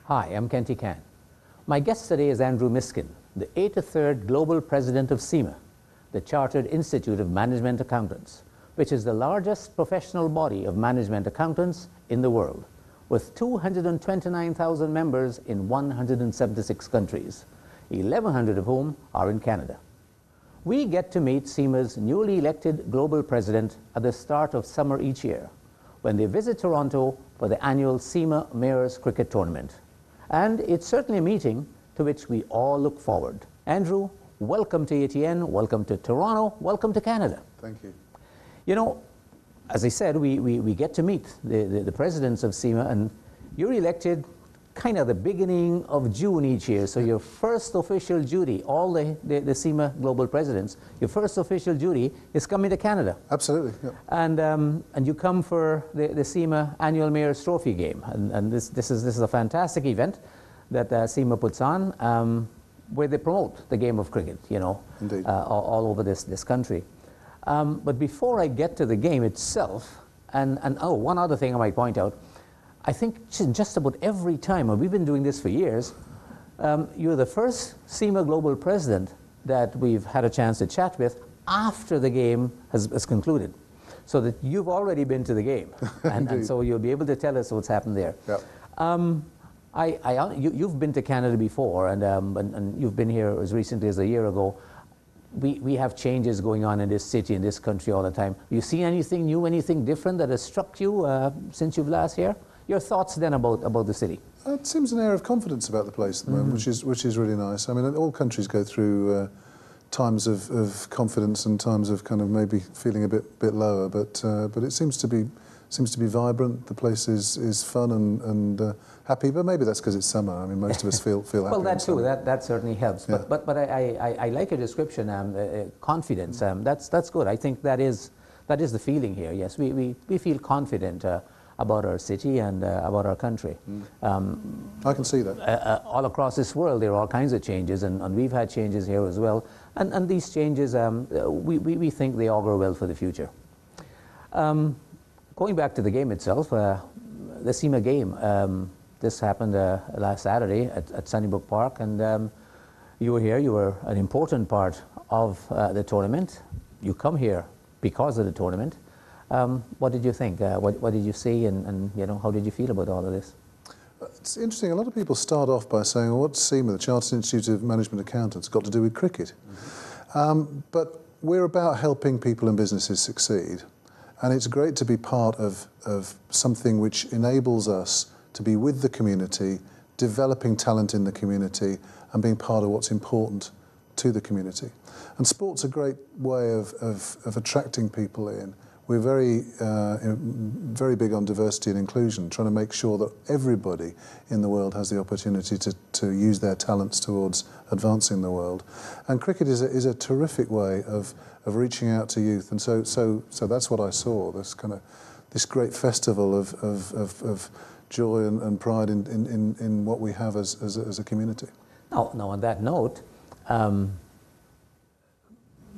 Hi, I'm Kenty Can. My guest today is Andrew Miskin, the 83rd Global President of CIMA, the Chartered Institute of Management Accountants, which is the largest professional body of management accountants in the world, with 229,000 members in 176 countries, 1,100 of whom are in Canada. We get to meet CIMA's newly elected global president at the start of summer each year, when they visit Toronto for the annual CIMA Mayors Cricket Tournament. And it's certainly a meeting to which we all look forward. Andrew, welcome to ATN, welcome to Toronto, welcome to Canada. Thank you. You know, as I said, we get to meet the presidents of CIMA, and you're elected kind of the beginning of June each year. So your first official duty, all the CIMA global presidents, your first official duty is coming to Canada. Absolutely. Yeah. And you come for the CIMA annual Mayor's Trophy game, and this is a fantastic event that CIMA puts on, where they promote the game of cricket, you know, all over this country. But before I get to the game itself, and one other thing I might point out, I think just about every time, and we've been doing this for years, you're the first CIMA global president that we've had a chance to chat with after the game has concluded, so that you've already been to the game, and so you'll be able to tell us what's happened there. Yep. You've been to Canada before, and you've been here as recently as a year ago. We have changes going on in this city, in this country all the time. You seen anything new, anything different that has struck you since you've last here? Your thoughts then about the city? It seems an air of confidence about the place at the moment, which is really nice. I mean, all countries go through times of confidence and times of kind of maybe feeling a bit lower, but it seems to be vibrant. The place is fun and happy, but maybe that's because it's summer. I mean, most of us feel happy. Well, that too. That certainly helps. Yeah. But I like your description. Confidence. That's good. I think that is the feeling here. Yes, we feel confident about our city and about our country. I can see that. All across this world, there are all kinds of changes, and we've had changes here as well. And these changes, we think they augur well for the future. Going back to the game itself, the CIMA game, this happened last Saturday at Sunnybrook Park, and you were here. You were an important part of the tournament. You come here because of the tournament. What did you think? What did you see, and you know, how did you feel about all of this? It's interesting. A lot of people start off by saying, well, what's CIMA, the Chartered Institute of Management Accountants, got to do with cricket? But we're about helping people and businesses succeed. And it's great to be part of something which enables us to be with the community, developing talent in the community, and being part of what's important to the community. And sport's a great way of attracting people in. We're very big on diversity and inclusion, trying to make sure that everybody in the world has the opportunity to use their talents towards advancing the world. And cricket is a terrific way of reaching out to youth. And so that's what I saw, this great festival of joy and pride in what we have as a community. Now on that note,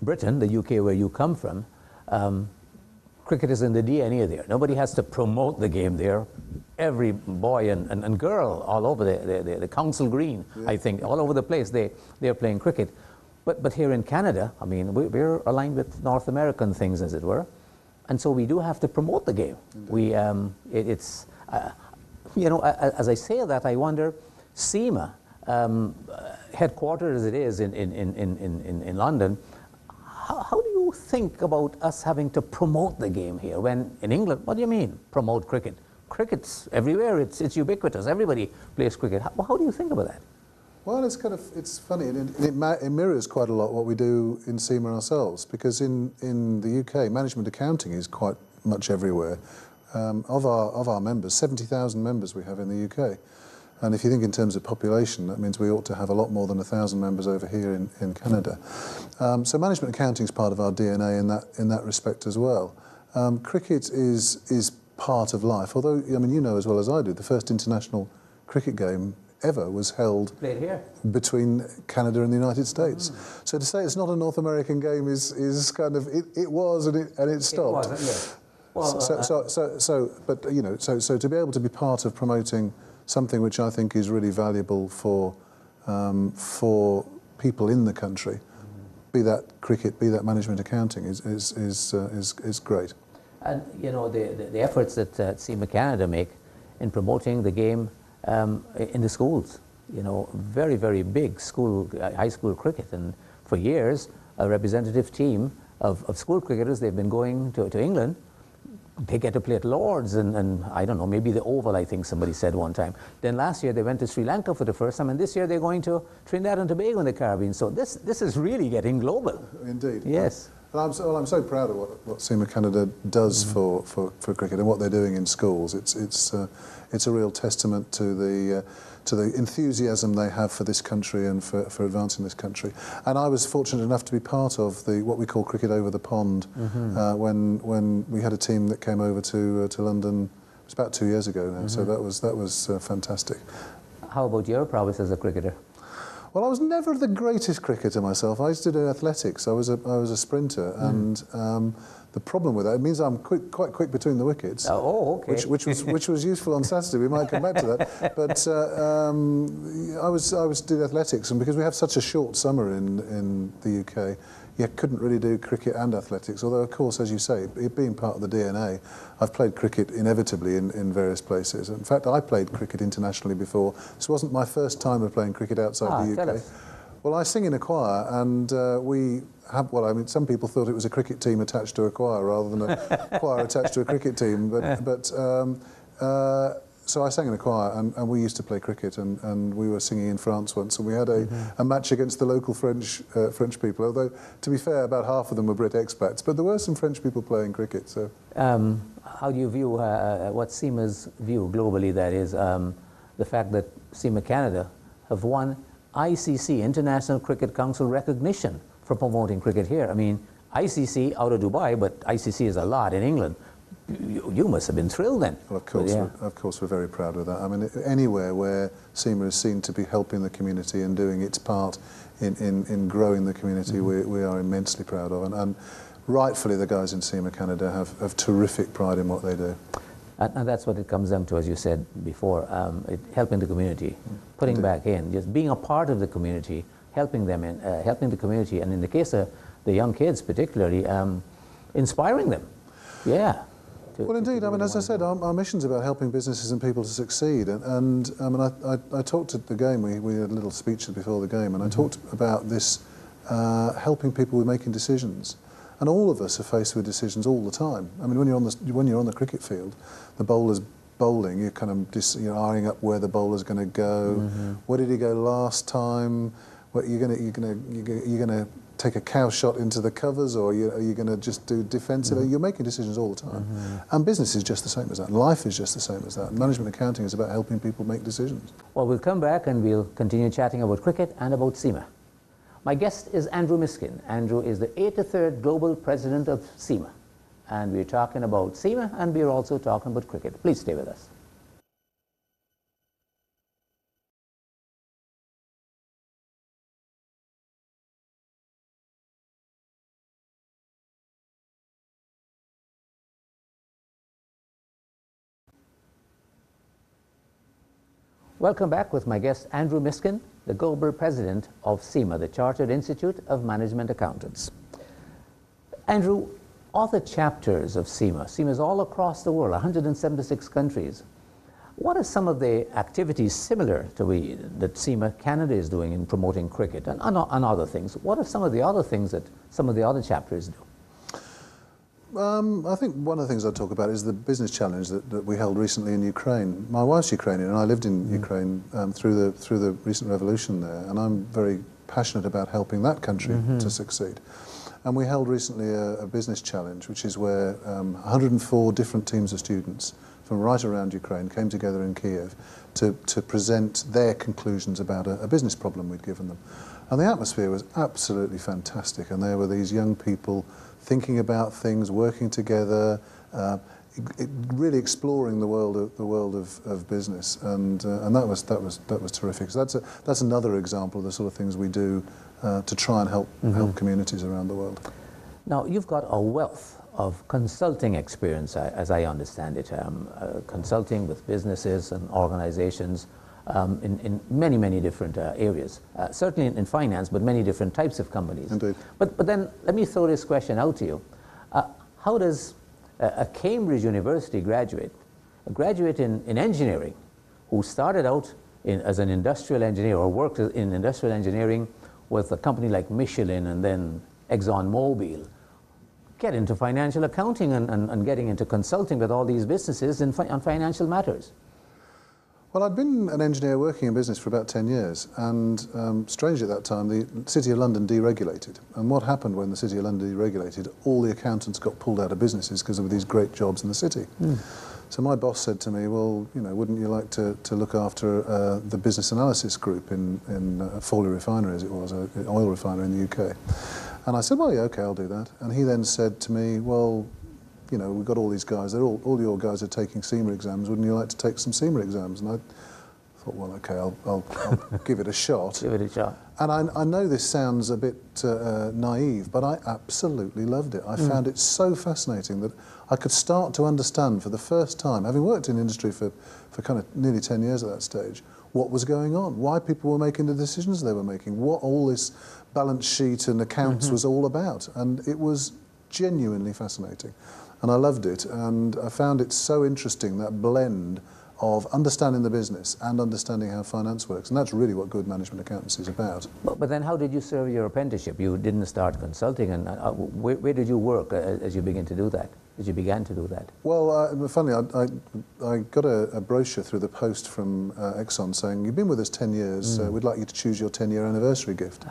Britain, the UK where you come from, cricket is in the DNA there. Nobody has to promote the game there. Every boy and girl all over the Council Green, I think, all over the place, they're playing cricket. But here in Canada, I mean, we're aligned with North American things, as it were, and so we do have to promote the game. It's you know, as I say that, I wonder, CIMA, headquartered as it is in London, how do you think about us having to promote the game here, when in England, what do you mean, promote cricket? Cricket's everywhere, it's ubiquitous, everybody plays cricket. How do you think about that? Well, it's funny, it mirrors quite a lot what we do in CIMA ourselves, because in the UK, management accounting is quite much everywhere. Of our members, 70,000 members we have in the UK. And if you think in terms of population, that means we ought to have a lot more than 1,000 members over here in Canada. So management accounting is part of our DNA in that respect as well. Cricket is part of life, although, I mean, you know as well as I do, the first international cricket game ever was held between Canada and the United States. So to say it's not a North American game is kind of, it was and it stopped. It was, yes. Well, but you know, so to be able to be part of promoting something which I think is really valuable for people in the country, be that cricket, be that management accounting, is great. And you know, the efforts that CIMA Canada make in promoting the game in the schools, you know, very, very big high school cricket. And for years, a representative team of school cricketers, they've been going to England. They get to play at Lord's and I don't know, maybe the Oval, I think somebody said one time. Then last year they went to Sri Lanka for the first time, and this year they're going to Trinidad and Tobago in the Caribbean. So this is really getting global. Indeed. Yes. And I'm so proud of what CIMA Canada does for cricket and what they're doing in schools. It's a real testament to the enthusiasm they have for this country and for advancing this country. And I was fortunate enough to be part of what we call Cricket Over the Pond when we had a team that came over to London. It was about 2 years ago now, so that was fantastic. How about your prowess as a cricketer? Well, I was never the greatest cricketer myself. I used to do athletics. I was a sprinter, and the problem with that, it means I'm quite quick between the wickets. Oh, okay. Which was useful on Saturday. We might come back to that. But I was doing athletics, and because we have such a short summer in the UK, you couldn't really do cricket and athletics. Although, of course, as you say, it being part of the DNA, I've played cricket inevitably in various places. In fact, I played cricket internationally before. This wasn't my first time of playing cricket outside the UK. Tell us. Well, I sing in a choir, and we have, well, I mean, some people thought it was a cricket team attached to a choir rather than a choir attached to a cricket team. So I sang in a choir, and we used to play cricket, and we were singing in France once, and we had a match against the local French people, although, to be fair, about half of them were Brit expats, but there were some French people playing cricket. So, how do you view, what's CIMA's view globally, that is, the fact that CIMA Canada have won ICC, International Cricket Council, recognition for promoting cricket here? I mean, ICC out of Dubai, but ICC is a lot in England. You must have been thrilled then. Well, of course, we're very proud of that. I mean, anywhere where CIMA is seen to be helping the community and doing its part in growing the community, we are immensely proud of. And rightfully, the guys in CIMA Canada have terrific pride in what they do. And that's what it comes down to, as you said before, helping the community, putting back in, just being a part of the community, helping them, helping the community, and in the case of the young kids particularly, inspiring them. Yeah. Well, indeed. I mean, as I said, our mission's about helping businesses and people to succeed. And I mean, I talked at the game. We had a little speech before the game, and I talked about this helping people with making decisions. And all of us are faced with decisions all the time. I mean, when you're on the cricket field, the bowler's bowling. You're kind of eyeing up where the bowler's going to go. Where did he go last time? What you're going to take a cow shot into the covers, or are you going to just do defensive? You're making decisions all the time. And business is just the same as that. Life is just the same as that. Management accounting is about helping people make decisions. Well, we'll come back and we'll continue chatting about cricket and about CIMA. My guest is Andrew Miskin. Andrew is the 83rd Global President of CIMA. And we're talking about CIMA, and we're also talking about cricket. Please stay with us. Welcome back with my guest, Andrew Miskin, the Global President of CIMA, the Chartered Institute of Management Accountants. Andrew, all the chapters of CIMA is all across the world, 176 countries. What are some of the activities similar to that CIMA Canada is doing in promoting cricket and other things? What are some of the other things that some of the other chapters do? I think one of the things I'd talk about is the business challenge that we held recently in Ukraine. My wife's Ukrainian, and I lived in Ukraine through the recent revolution there, and I'm very passionate about helping that country to succeed. And we held recently a business challenge, which is where 104 different teams of students from right around Ukraine came together in Kiev to present their conclusions about a business problem we'd given them. And the atmosphere was absolutely fantastic, and there were these young people thinking about things, working together, really exploring the world of business, and that was terrific. So that's another example of the sort of things we do to try and help communities around the world. Now, you've got a wealth of consulting experience, as I understand it, consulting with businesses and organizations in many, many different areas. Certainly in finance, but many different types of companies. Indeed. But then let me throw this question out to you. How does a Cambridge University graduate, a graduate in engineering, who started out as an industrial engineer or worked in industrial engineering with a company like Michelin and then ExxonMobil, get into financial accounting and getting into consulting with all these businesses on financial matters? Well, I'd been an engineer working in business for about 10 years, and strangely at that time, the City of London deregulated. And what happened when the City of London deregulated? All the accountants got pulled out of businesses because there were these great jobs in the city. So my boss said to me, well, you know, wouldn't you like to look after the business analysis group in Foley Refinery, as it was, an oil refinery in the UK? And I said, well, yeah, okay, I'll do that. And he then said to me, well, you know, we've got all these guys, all your guys are taking CIMA exams, wouldn't you like to take some CIMA exams? And I thought, well, okay, I'll give it a shot. Give it a shot. And I know this sounds a bit naive, but I absolutely loved it. I found it so fascinating that I could start to understand for the first time, having worked in industry for kind of nearly 10 years at that stage, what was going on, why people were making the decisions they were making, what all this balance sheet and accounts was all about. And it was genuinely fascinating. And I loved it, and I found it so interesting, that blend of understanding the business and understanding how finance works. And that's really what good management accountancy is about. But then how did you serve your apprenticeship? You didn't start consulting, and where did you work as you began to do that? Well, funny, I got a brochure through the post from Exxon saying, you've been with us 10 years, we'd like you to choose your 10-year anniversary gift.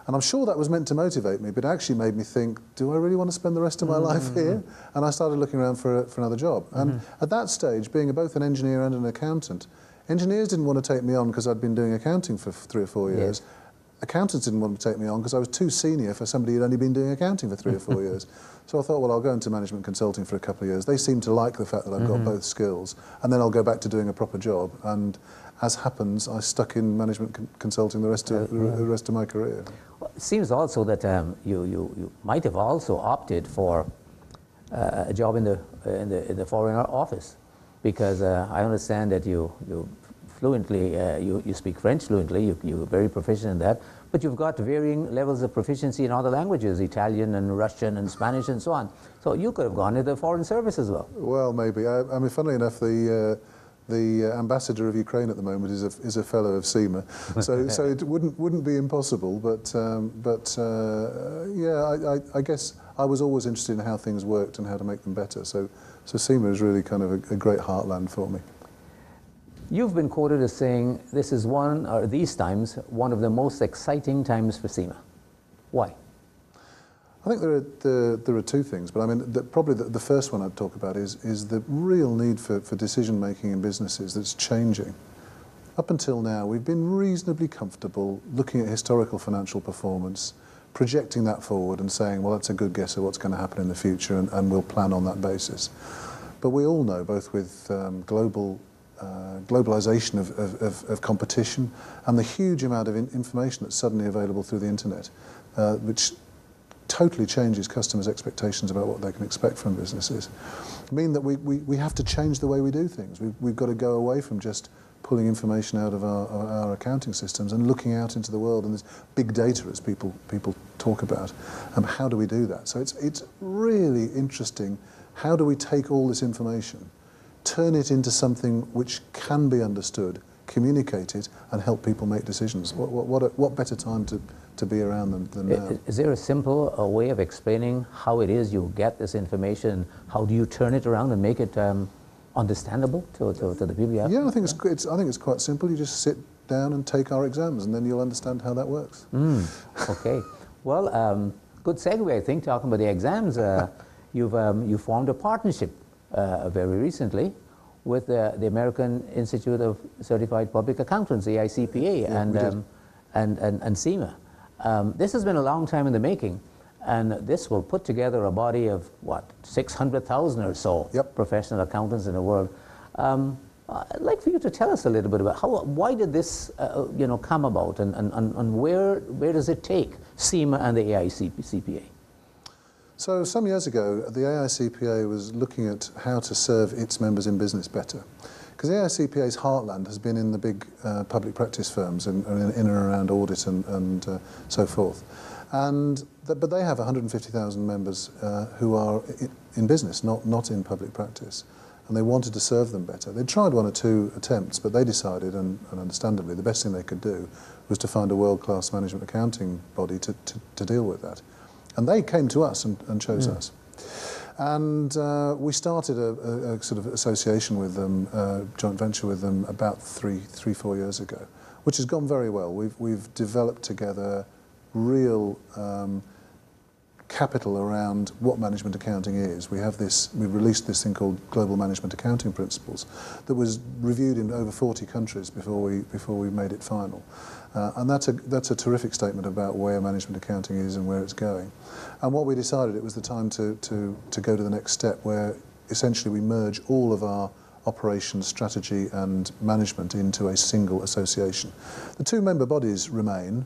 And I'm sure that was meant to motivate me, but it actually made me think, do I really want to spend the rest of my life here? And I started looking around for another job. And at that stage, being both an engineer and an accountant, engineers didn't want to take me on because I'd been doing accounting for 3 or 4 years. Yes. Accountants didn't want to take me on because I was too senior for somebody who'd only been doing accounting for 3 or 4 years. So I thought, well, I'll go into management consulting for a couple of years. They seem to like the fact that I've got both skills, and then I'll go back to doing a proper job. And as happens, I stuck in management consulting the rest of my career. Well, it seems also that you might have also opted for a job in the Foreign Office, because I understand that you fluently, you speak French fluently, you're very proficient in that, but you've got varying levels of proficiency in other languages, Italian and Russian and Spanish and so on. So you could have gone into the Foreign Service as well. Well, maybe. I mean, funnily enough, the ambassador of Ukraine at the moment is a fellow of CIMA, so it wouldn't be impossible. But yeah, I guess I was always interested in how things worked and how to make them better. So CIMA is really kind of a great heartland for me. You've been quoted as saying this is these times one of the most exciting times for CIMA. Why? I think there are 2 things, but I mean probably the first one I'd talk about is the real need for decision making in businesses that's changing. Up until now, we've been reasonably comfortable looking at historical financial performance, projecting that forward and saying, well, that's a good guess of what's going to happen in the future, and we'll plan on that basis. But we all know, both with globalization of competition and the huge amount of information that's suddenly available through the internet, which totally changes customers' expectations about what they can expect from businesses, mean that we have to change the way we do things. We've got to go away from just pulling information out of our accounting systems and looking out into the world, and this big data, as people talk about. How do we do that? So it's really interesting. How do we take all this information, turn it into something which can be understood, communicate it, and help people make decisions? What better time to be around than now? Is there a simple way of explaining how it is you get this information? How do you turn it around and make it understandable to the people you have? Yeah, I think it's quite simple. You just sit down and take our exams, and then you'll understand how that works. Okay. Well, good segue, I think, talking about the exams. You formed a partnership very recently with the American Institute of Certified Public Accountants, the AICPA, and CIMA. This has been a long time in the making, and this will put together a body of, 600,000 or so professional accountants in the world. I'd like for you to tell us a little bit about why did this come about, and where does it take CIMA and the AICPA? So some years ago, the AICPA was looking at how to serve its members in business better. Because the AICPA's heartland has been in the big public practice firms in and around audit and so forth. But they have 150,000 members who are in business, not in public practice. And they wanted to serve them better. They tried one or two attempts, but they decided, and understandably, the best thing they could do was to find a world-class management accounting body to deal with that. And they came to us and chose us. And we started a sort of association with them, joint venture with them, about three, 4 years ago, which has gone very well. We've developed together real capital around what management accounting is. We've released this thing called Global Management Accounting Principles that was reviewed in over 40 countries before we made it final. And that's a terrific statement about where management accounting is and where it's going. And what we decided, it was the time to go to the next step, where essentially we merge all of our operations, strategy and management into a single association. The two member bodies remain,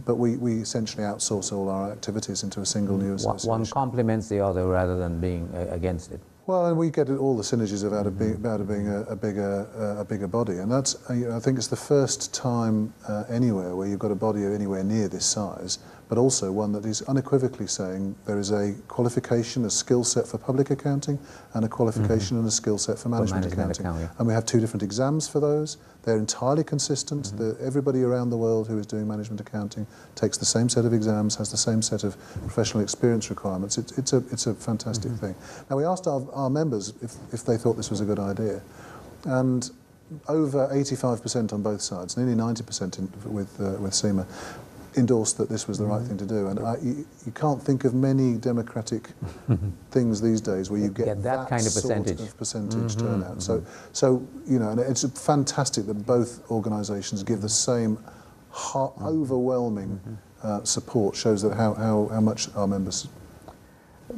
but we essentially outsource all our activities into a single new association. One complements the other rather than being against it. Well, and we get all the synergies of out of being a bigger body, and that's, I think it's the first time anywhere where you've got a body anywhere near this size, but also one that is unequivocally saying there is a qualification, a skill set for public accounting, and a qualification and a skill set for management accounting. And we have two different exams for those. They're entirely consistent. Everybody around the world who is doing management accounting takes the same set of exams, has the same set of professional experience requirements. It's a fantastic thing. Now, we asked our members if they thought this was a good idea, and over 85% on both sides, nearly 90% with CIMA, endorsed that this was the right thing to do. And you can't think of many democratic things these days where you get that kind of percentage turnout. So you know, and it's fantastic that both organisations give the same overwhelming support. Shows that how much our members.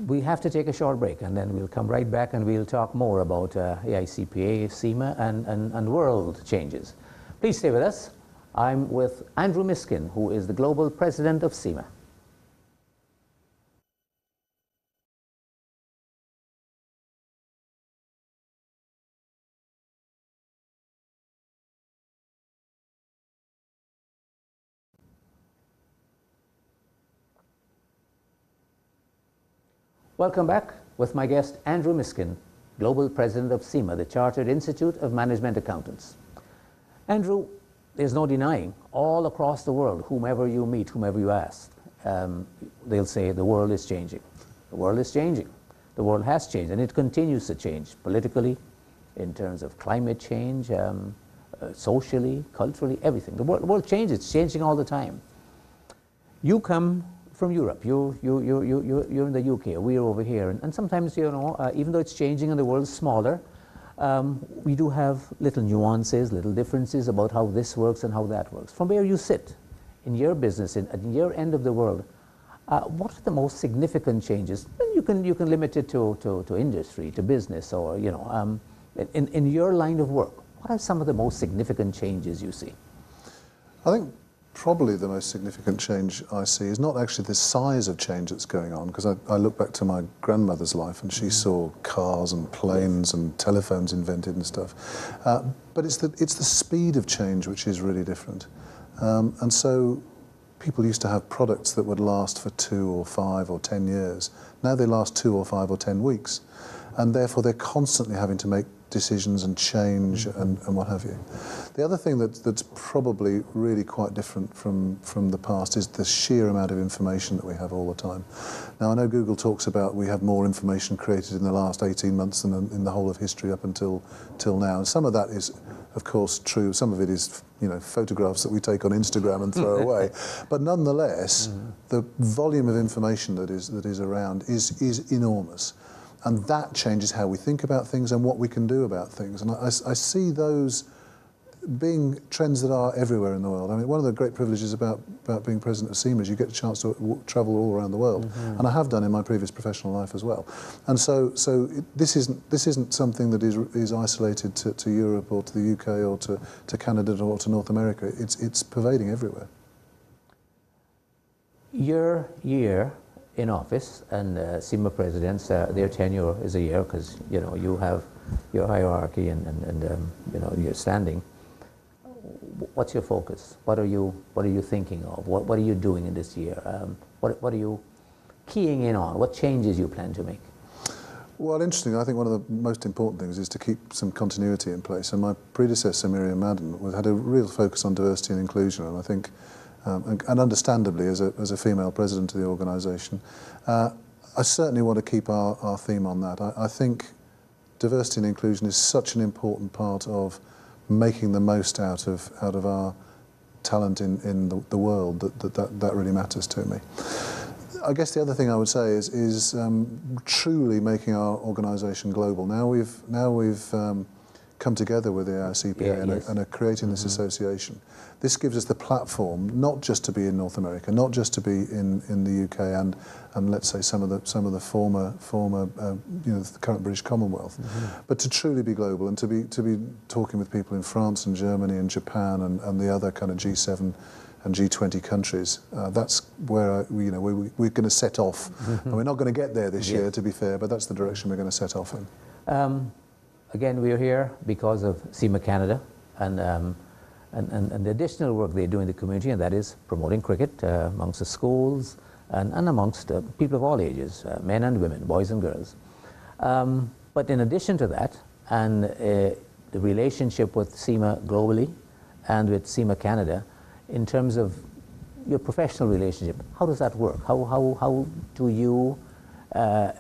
We have to take a short break, and then we'll come right back and we'll talk more about AICPA, CIMA, and world changes. Please stay with us. I'm with Andrew Miskin, who is the Global President of CIMA. Welcome back with my guest, Andrew Miskin, Global President of CIMA, the Chartered Institute of Management Accountants. Andrew, there's no denying, all across the world, whomever you meet, whomever you ask, they'll say the world is changing. The world is changing. The world has changed, and it continues to change politically, in terms of climate change, socially, culturally, everything. The world changes. It's changing all the time. You come from Europe. You're in the UK. We're over here, and sometimes, you know, even though it's changing and the world's smaller, we do have little nuances, little differences about how this works and how that works. From where you sit in your business, at your end of the world, what are the most significant changes? You can limit it to industry, to business, or, you know, in your line of work. What are some of the most significant changes you see? I think probably the most significant change I see is not actually the size of change that's going on, because I look back to my grandmother's life and she saw cars and planes and telephones invented and stuff. But it's the speed of change which is really different. And so people used to have products that would last for 2 or 5 or 10 years. Now they last 2 or 5 or 10 weeks. And therefore they're constantly having to make decisions and change and what have you. The other thing that's probably really quite different from the past is the sheer amount of information that we have all the time. Now, I know Google talks about we have more information created in the last 18 months than in the whole of history up until now. And some of that is, of course, true. Some of it is, you know, photographs that we take on Instagram and throw away. But nonetheless, the volume of information that is around is enormous. And that changes how we think about things and what we can do about things. And I see those being trends that are everywhere in the world. I mean, one of the great privileges about being president of CIMA is you get a chance to travel all around the world, and I have done in my previous professional life as well. And so this isn't something that is isolated to Europe or to the UK or to Canada or to North America. It's pervading everywhere. Your year in office, and CIMA presidents, their tenure is a year, because you have your hierarchy and your standing. What's your focus? What are you thinking of? What are you doing in this year? What are you keying in on? What changes you plan to make? Well, interesting. I think one of the most important things is to keep some continuity in place. And my predecessor, Miriam Madden, had a real focus on diversity and inclusion. And I think, and understandably, as a female president of the organisation, I certainly want to keep our theme on that. I think diversity and inclusion is such an important part of making the most out of our talent in the world that really matters to me. I guess the other thing I would say is truly making our organisation global. Now we've come together with the AICPA and are creating this association. This gives us the platform not just to be in North America, not just to be in the UK and let's say some of the former the current British Commonwealth, but to truly be global and to be talking with people in France and Germany and Japan and the other kind of G7 and G20 countries. That's where we're going to set off. And we're not going to get there this year, to be fair, but that's the direction we're going to set off in. Again, we're here because of CIMA Canada and the additional work they do in the community, and that is promoting cricket amongst the schools and amongst people of all ages, men and women, boys and girls. But in addition to that, and the relationship with CIMA globally and with CIMA Canada, in terms of your professional relationship, how does that work? How do you,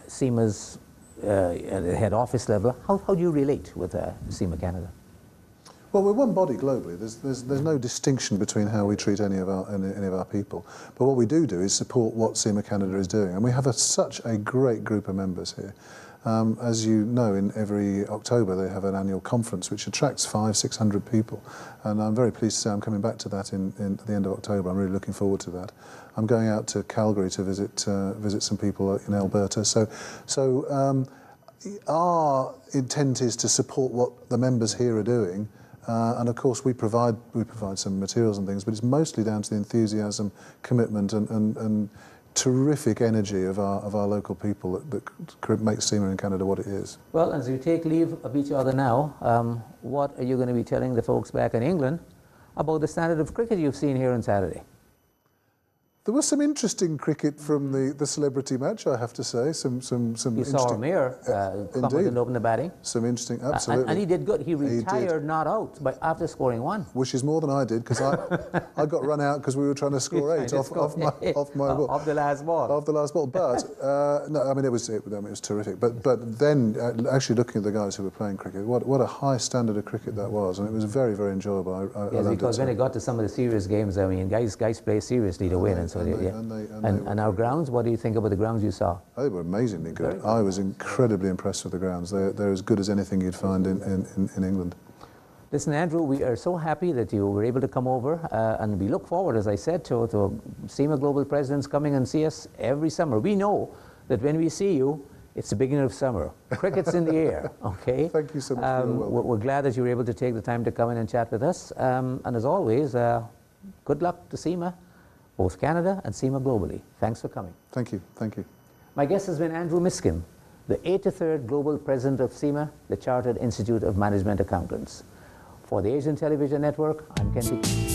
CIMA's head office level, how do you relate with CIMA Canada? Well, we're one body globally. There's no distinction between how we treat any of our people. But what we do is support what CIMA Canada is doing, and we have such a great group of members here. As you know, in every October they have an annual conference which attracts 500-600 people, and I'm very pleased to say I'm coming back to that at the end of October. I'm really looking forward to that. I'm going out to Calgary to visit some people in Alberta. So our intent is to support what the members here are doing. And of course we provide some materials and things, but it's mostly down to the enthusiasm, commitment and terrific energy of our local people that makes CIMA in Canada what it is. Well, as you take leave of each other now, what are you going to be telling the folks back in England about the standard of cricket you've seen here on Saturday? There was some interesting cricket from the celebrity match, I have to say. Some you saw Amir competent open the batting. Some interesting, absolutely. And he did good. He retired not out after scoring one. Which is more than I did, because I got run out because we were trying to score 8 off my ball. Off the last ball. Off the last ball. But no, I mean it was terrific. But then actually looking at the guys who were playing cricket, what a high standard of cricket that was, and it was very, very enjoyable. I loved because when it got to some of the serious games, I mean, guys play seriously to win, and so and our grounds, what do you think about the grounds you saw? They were amazingly good. I was incredibly impressed with the grounds. They're as good as anything you'd find in England. Listen, Andrew, we are so happy that you were able to come over, and we look forward, as I said, to CIMA Global Presidents coming and see us every summer. We know that when we see you, it's the beginning of summer. Cricket's in the air, okay? Thank you so much for your welcome. We're glad that you were able to take the time to come in and chat with us. And as always, good luck to CIMA, both Canada and CIMA globally. Thanks for coming. Thank you. Thank you. My guest has been Andrew Miskin, the 83rd Global President of CIMA, the Chartered Institute of Management Accountants. For the Asian Television Network, I'm Ken Peake.